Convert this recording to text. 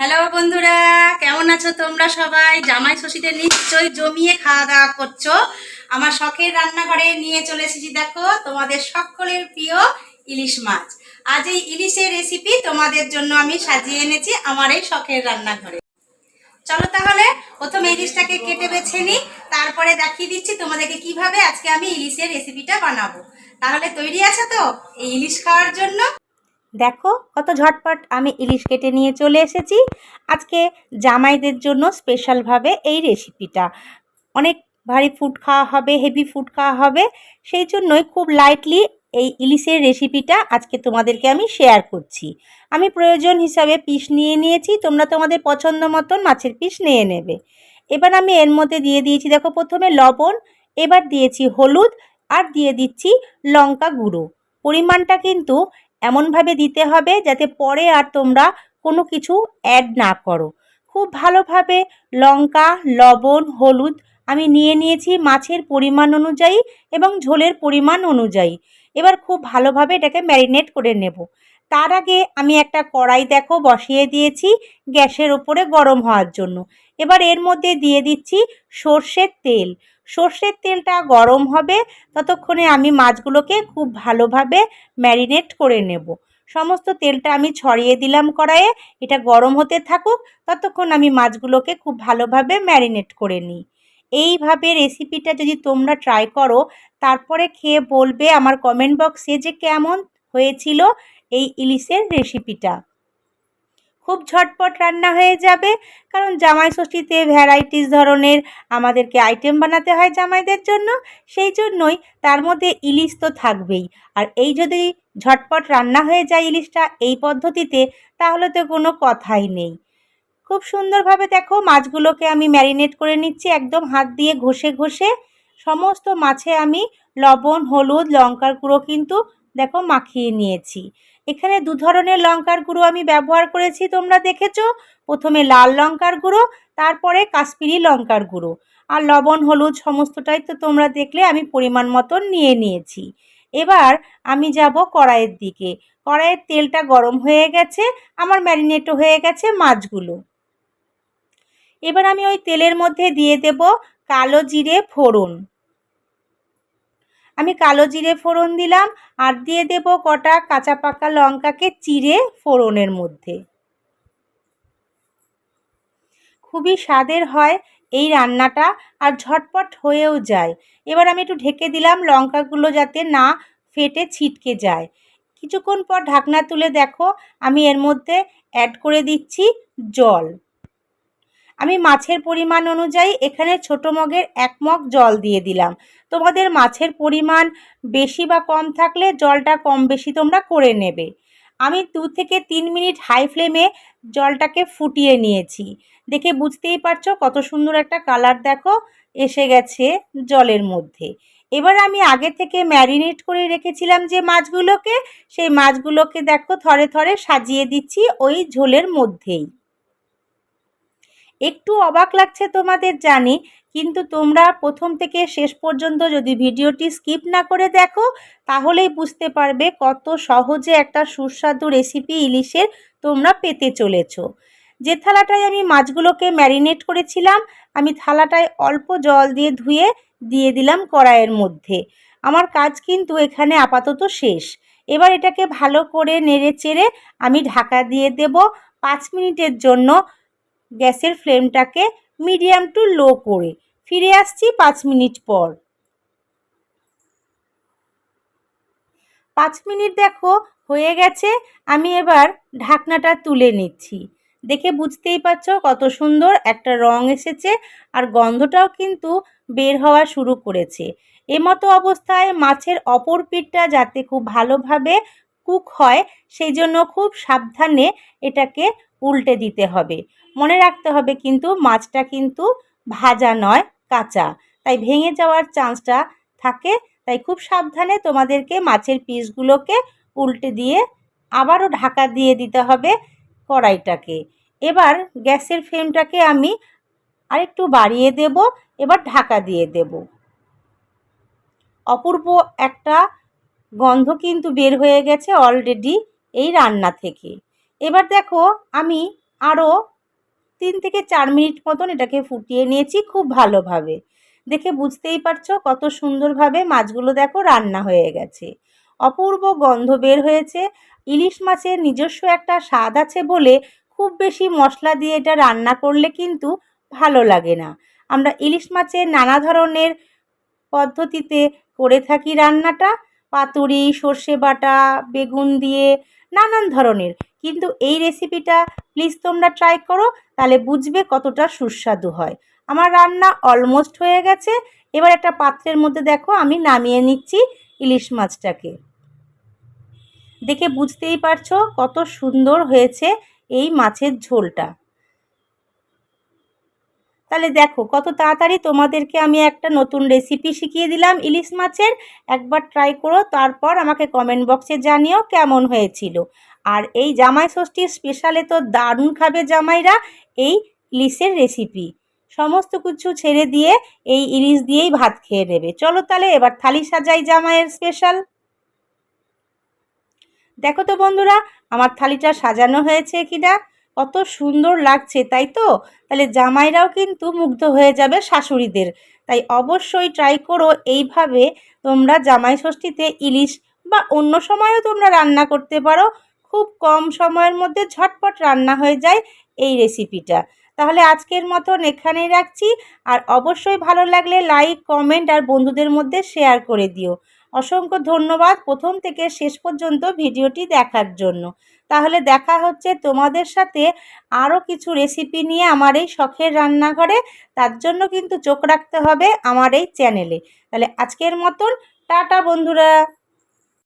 Hello বন্ধুরা, কেমন আছো তোমরা সবাই? জামাই ষষ্ঠীতে নিশ্চয়ই জমিয়ে খাওয়া দাওয়া করছো। আমার শখের রান্নাঘরে নিয়ে চলে এসেছি, দেখো তোমাদের সকলের প্রিয় ইলিশ মাছ। আজ এই ইলিশের রেসিপি তোমাদের জন্য আমি সাজিয়ে এনেছি আমার এই শখের রান্নাঘরে। চলো তাহলে প্রথমে ইলিশটাকে কেটে বেছে নিই, তারপরে দেখিয়ে দিচ্ছি তোমাদেরকে কিভাবে আজকে আমি ইলিশের রেসিপিটা বানাবো। তাহলে তৈরি আছে তো এই ইলিশ খাওয়ার জন্য? দেখো কত ঝটপট আমি ইলিশ কেটে নিয়ে চলে এসেছি। আজকে জামাইদের জন্য স্পেশালভাবে এই রেসিপিটা। অনেক ভারী ফুড খাওয়া হবে, হেভি ফুড খাওয়া হবে, সেই জন্যই খুব লাইটলি এই ইলিশের রেসিপিটা আজকে তোমাদেরকে আমি শেয়ার করছি। আমি প্রয়োজন হিসাবে পিস নিয়ে নিয়েছি, তোমরা তোমাদের পছন্দ মতন মাছের পিস নিয়ে নেবে। এবার আমি এর মধ্যে দিয়ে দিয়েছি, দেখো প্রথমে লবণ, এবার দিয়েছি হলুদ, আর দিয়ে দিচ্ছি লঙ্কা গুঁড়ো। পরিমাণটা কিন্তু এমনভাবে দিতে হবে যাতে পরে আর তোমরা কোনো কিছু অ্যাড না করো। খুব ভালোভাবে লঙ্কা, লবণ, হলুদ আমি নিয়ে নিয়েছি মাছের পরিমাণ অনুযায়ী এবং ঝোলের পরিমাণ অনুযায়ী। এবার খুব ভালোভাবে এটাকে ম্যারিনেট করে নেব। তার আগে আমি একটা কড়াই দেখো বসিয়ে দিয়েছি গ্যাসের ওপরে গরম হওয়ার জন্য। এবার এর মধ্যে দিয়ে দিচ্ছি সর্ষের তেল। সর্ষের তেলটা গরম হবে ততক্ষণে আমি মাছগুলোকে খুব ভালোভাবে ম্যারিনেট করে নেব। সমস্ত তেলটা আমি ছড়িয়ে দিলাম কড়াইয়ে, এটা গরম হতে থাকুক, ততক্ষণ আমি মাছগুলোকে খুব ভালোভাবে ম্যারিনেট করে নিই। এইভাবে রেসিপিটা যদি তোমরা ট্রাই করো, তারপরে খেয়ে বলবে আমার কমেন্ট বক্সে যে কেমন হয়েছিল এই ইলিশের রেসিপিটা। খুব ঝটপট রান্না হয়ে যাবে, কারণ জামাই ষষ্ঠীতে ভ্যারাইটিস ধরনের আমাদেরকে আইটেম বানাতে হয় জামাইদের জন্য, সেই জন্যই তার মধ্যে ইলিশ তো থাকবেই। আর এই যদি ঝটপট রান্না হয়ে যায় ইলিশটা এই পদ্ধতিতে, তাহলে তো কোনো কথাই নেই। খুব সুন্দরভাবে দেখো মাছগুলোকে আমি ম্যারিনেট করে নিচ্ছি, একদম হাত দিয়ে ঘষে ঘষে সমস্ত মাছে আমি লবণ, হলুদ, লঙ্কার গুঁড়ো কিন্তু দেখো মাখিয়ে নিয়েছি। এখানে দু ধরনের লঙ্কার গুঁড়ো আমি ব্যবহার করেছি, তোমরা দেখেছো। প্রথমে লাল লঙ্কার গুঁড়ো, তারপরে কাশ্মীরি লঙ্কার গুঁড়ো। আর লবণ, হলুদ সমস্তটাই তো তোমরা দেখলে আমি পরিমাণ মতন নিয়ে নিয়েছি। এবার আমি যাব কড়াইয়ের দিকে। কড়াইয়ের তেলটা গরম হয়ে গেছে, আমার ম্যারিনেটও হয়ে গেছে মাছগুলো। এবার আমি ওই তেলের মধ্যে দিয়ে দেব কালো জিরে ফোড়ন। আমি কালো জিরে ফোড়ন দিলাম, আর দিয়ে দেব কটা কাঁচা পাকা লঙ্কাকে চিড়ে ফোড়নের মধ্যে। খুবই স্বাদের হয় এই রান্নাটা, আর ঝটপট হয়েও যায়। এবার আমি একটু ঢেকে দিলাম লঙ্কাগুলো যাতে না ফেটে ছিটকে যায়। কিছুক্ষণ পর ঢাকনা তুলে দেখো আমি এর মধ্যে অ্যাড করে দিচ্ছি জল। আমি মাছের পরিমাণ অনুযায়ী এখানে ছোটো মগের 1 মগ জল দিয়ে দিলাম। তোমাদের মাছের পরিমাণ বেশি বা কম থাকলে জলটা কম বেশি তোমরা করে নেবে। আমি 2 থেকে 3 মিনিট হাই ফ্লেমে জলটাকে ফুটিয়ে নিয়েছি। দেখে বুঝতেই পারছো কত সুন্দর একটা কালার দেখো এসে গেছে জলের মধ্যে। এবার আমি আগে থেকে ম্যারিনেট করে রেখেছিলাম যে মাছগুলোকে, সেই মাছগুলোকে দেখো থরে থরে সাজিয়ে দিচ্ছি ওই ঝোলের মধ্যেই। একটু অবাক লাগছে তোমাদের জানি, কিন্তু তোমরা প্রথম থেকে শেষ পর্যন্ত যদি ভিডিওটি স্কিপ না করে দেখো, তাহলেই বুঝতে পারবে কত সহজে একটা সুস্বাদু রেসিপি ইলিশের তোমরা পেতে চলেছো। যে থালাটায় আমি মাছগুলোকে ম্যারিনেট করেছিলাম, আমি থালাটায় অল্প জল দিয়ে ধুয়ে দিয়ে দিলাম কড়াইয়ের মধ্যে। আমার কাজ কিন্তু এখানে আপাতত শেষ। এবার এটাকে ভালো করে নেড়ে চেড়ে আমি ঢাকা দিয়ে দেব 5 মিনিটের জন্য। গ্যাসের ফ্লেমটাকে মিডিয়াম টু লো করে ফিরে আসছি 5 মিনিট পর। 5 মিনিট দেখো হয়ে গেছে, আমি এবার ঢাকনাটা তুলে নিচ্ছি। দেখে বুঝতেই পারছো কত সুন্দর একটা রং এসেছে, আর গন্ধটাও কিন্তু বের হওয়া শুরু করেছে। এমতো অবস্থায় মাছের অপর পিঠটা যাতে খুব ভালোভাবে কুক হয়, সেই জন্য খুব সাবধানে এটাকে উল্টে দিতে হবে। মনে রাখতে হবে কিন্তু মাছটা কিন্তু ভাজা নয়, কাঁচা, তাই ভেঙে যাওয়ার চান্সটা থাকে। তাই খুব সাবধানে তোমাদেরকে মাছের পিসগুলোকে উল্টে দিয়ে আবারও ঢাকা দিয়ে দিতে হবে কড়াইটাকে। এবার গ্যাসের ফ্লেমটাকে আমি আরেকটু বাড়িয়ে দেব, এবার ঢাকা দিয়ে দেব। অপূর্ব একটা গন্ধ কিন্তু বের হয়ে গেছে অলরেডি এই রান্না থেকে। এবার দেখো আমি আরও 3 থেকে 4 মিনিট মতন এটাকে ফুটিয়ে নিয়েছি খুব ভালোভাবে। দেখে বুঝতেই পারছো কত সুন্দরভাবে মাছগুলো দেখো রান্না হয়ে গেছে। অপূর্ব গন্ধ বের হয়েছে। ইলিশ মাছের নিজস্ব একটা স্বাদ আছে বলে খুব বেশি মশলা দিয়ে এটা রান্না করলে কিন্তু ভালো লাগে না। আমরা ইলিশ মাছের নানা ধরনের পদ্ধতিতে করে থাকি রান্নাটা, পাতুরি, সর্ষে বাটা, বেগুন দিয়ে নানান ধরনের। কিন্তু এই রেসিপিটা প্লিজ তোমরা ট্রাই করো, তাহলে বুঝবে কতটা সুস্বাদু হয়। আমার রান্না অলমোস্ট হয়ে গেছে। এবার একটা পাত্রের মধ্যে দেখো আমি নামিয়ে নিচ্ছি ইলিশ মাছটাকে। দেখে বুঝতেই পারছো কত সুন্দর হয়েছে এই মাছের ঝোলটা। তাহলে দেখো কত তাড়াতাড়ি তোমাদেরকে আমি একটা নতুন রেসিপি শিখিয়ে দিলাম ইলিশ মাছের। একবার ট্রাই করো, তারপর আমাকে কমেন্ট বক্সে জানিও কেমন হয়েছিল। আর এই জামাই ষষ্ঠীর স্পেশালে তো দারুণ খাবে জামাইরা এই ইলিশের রেসিপি। সমস্ত কিছু ছেড়ে দিয়ে এই ইলিশ দিয়েই ভাত খেয়ে নেবে। চলো তাহলে এবার থালি সাজাই জামাইয়ের স্পেশাল। দেখো তো বন্ধুরা আমার থালিটা সাজানো হয়েছে কিনা, কত সুন্দর লাগছে তাই তো। তাহলে জামাইরাও কিন্তু মুগ্ধ হয়ে যাবে শাশুড়িদের। তাই অবশ্যই ট্রাই করো এইভাবে তোমরা জামাই ষষ্ঠীতে ইলিশ, বা অন্য সময়ও তোমরা রান্না করতে পারো। খুব কম সময়ের মধ্যে ঝটপট রান্না হয়ে যায় এই রেসিপিটা। তাহলে আজকের মতন এখানেই রাখছি। আর অবশ্যই ভালো লাগলে লাইক, কমেন্ট আর বন্ধুদের মধ্যে শেয়ার করে দিও। অসংখ্য ধন্যবাদ প্রথম থেকে শেষ পর্যন্ত ভিডিওটি দেখার জন্য। তাহলে দেখা হচ্ছে তোমাদের সাথে আরও কিছু রেসিপি নিয়ে আমার এই শখের রান্নাঘরে। তার জন্য কিন্তু চোখ রাখতে হবে আমার এই চ্যানেলে। তাহলে আজকের মতন টাটা বন্ধুরা।